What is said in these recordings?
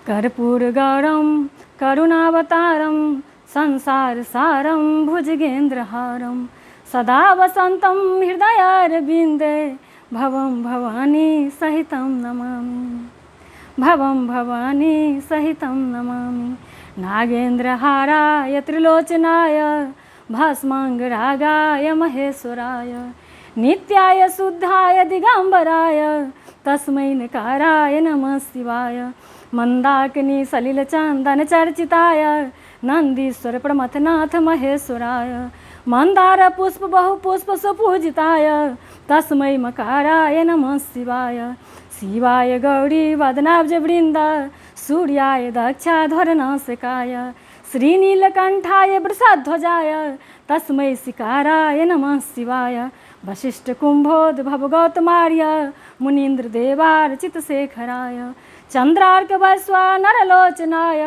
कर्पूरगौरं करुणावतारं संसारसारं भुजगेन्द्रहारं सदा वसन्तं हृदयारविन्दे भवं भवानी सहितं नमामि। भवं भवानी सहितं नमामि। नागेन्द्रहाराय त्रिलोचनाय भस्माङ्गरागाय महेश्वराय नित्याय शुद्धाय दिगंबराय तस्मै नकाराय नमः शिवाय। मंदाकिनी सलिलचंदन चर्चिताय नंदीश्वर प्रमथनाथ महेश्वराय मंदार पुष्प बहुपुष्प सुपूजिताय तस्मै मकाराय नमः शिवाय। शिवाय गौरी वदनाब्ज वृंद सूर्याय दक्षाध्वरनासिकाय श्रीनीलकंठाय वृषध्वजाय तस्मै शिकाराय नमः शिवाय। वशिष्ठ कुंभोद्भव गौतमार्य मुनीन्द्र देवार्चितशेखराय चंद्रार्क वैश्वा नरलोचनाय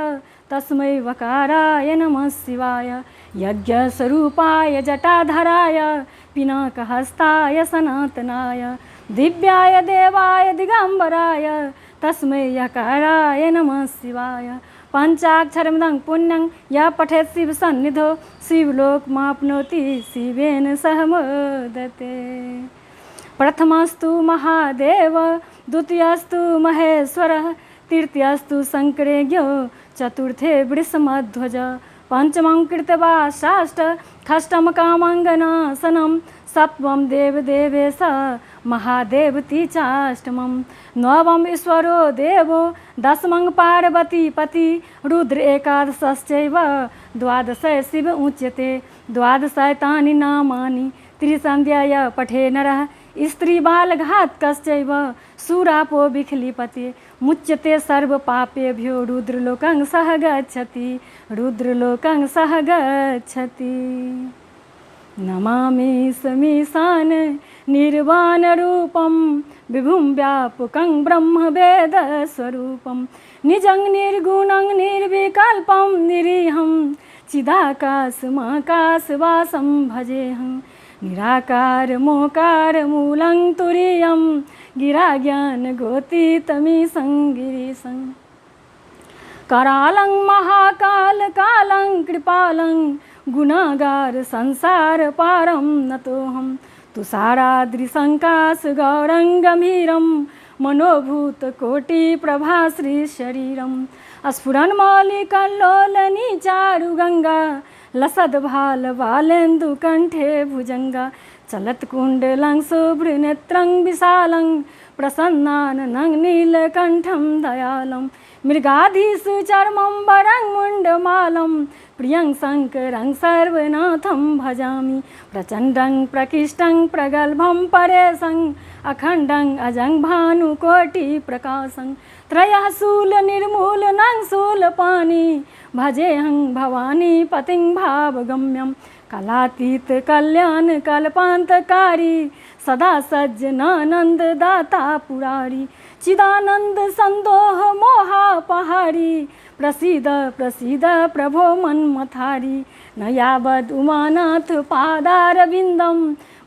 तस्मै वकाराय नमः शिवाय। यज्ञस्वरूपाय जटाधराय पिनाकहस्ताय सनातनाय दिव्याय देवाय दिगंबराय तस्मै यकाराय नमः शिवाय। पंचाक्षरमिदं पुण्यं यः पठेत् शिवसन्निधौ शिवलोकमाप्नोति शिवेन सह मोदते। प्रथमस्तु महादेव द्वितीयस्तु महेश्वरः तृतीयस्तु शङ्करेज्ञो चतुर्थे वृषमध्वज पंचमं कृत्वा षष्ठं कामाङ्गनाशनं सप्तमं देवदेवेश महादेवती चाष्टमं नवम ईश्वरो देवो दशमं पार्वतीपति रुद्र एकादशश्चैव द्वादश शिव उच्यते। द्वादशैतानि नामानि त्रिसन्ध्याय पठे नरः स्त्रीबालघातकश्चैव शूरापो विखलीपते मुच्यते सर्वपापेभ्यो रुद्रलोकं सह गच्छति रुद्रलोकं सह गच्छति। नमामि समीशान निर्वाणरूपं विभुं व्यापकं ब्रह्मवेदस्वरूपं निजं निर्गुणं निर्विकल्पं निरीहं चिदाकाशमाकाशवासं भजेऽहं निराकार मोकार मूलं तुरीयं गिराज्ञानगोतीतमीशं गिरीशं करालं महाकाल कालं कृपालं गुणागार संसार पारं नतोऽहं तुषाराद्रिसङ्काश गौरं गम्भीरं मनोभूतकोटिप्रभाश्रीशरीरं स्फुरन्मौलिकल्लोलनीचारुगङ्गा लसद्भालबालेन्दुकण्ठे भुजङ्गा चलत्कुण्डलं शुभ्रनेत्रं विशालं प्रसन्नाननं नीलकण्ठं दयालं मृगाधीशचर्मं वरं मुण्डमालं प्रियं शङ्करं सर्वनाथं भजामि प्रचण्डं प्रकृष्टं प्रगल्भं परेशं अखण्डं अजं भानुकोटिप्रकाशं त्रयः शूलनिर्मूलनं शूलपाणि भजेऽहं भवानी पतिं भावगम्यं कलातीत कल्याण कल्पान्तकारी सदा सज्जनानन्ददाता पुरारी चिदानंद संदोह मोहापहारी प्रसीद प्रसीद प्रभो मन्मथारी न यावद् उमानाथ पादारविन्दं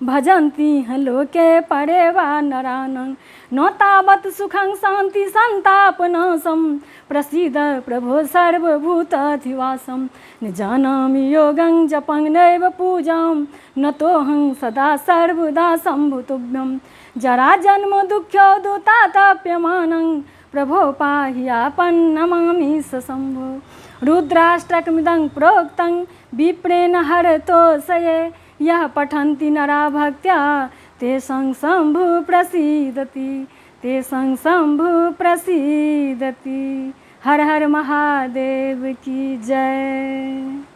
भजन्ति लोके परे वा नरानं न तावत् सुखं शान्ति सन्तापनाशं प्रसीद प्रभो सर्वभूताधिवासं न जानामि योगं जपं नैव पूजां नतोऽहं सदा सर्वदा शम्भुतुभ्यं जराजन्म दुःख्योदुताताप्यमानं प्रभो पाहि आपन्नमामि सशम्भो। रुद्राष्टकमिदं प्रोक्तं विप्रेण हरतोषये यः पठन्ति नरा भक्त्या तेषां शम्भु प्रसीदति तेषां शम्भु प्रसीदति। हर हर महादेव की जय।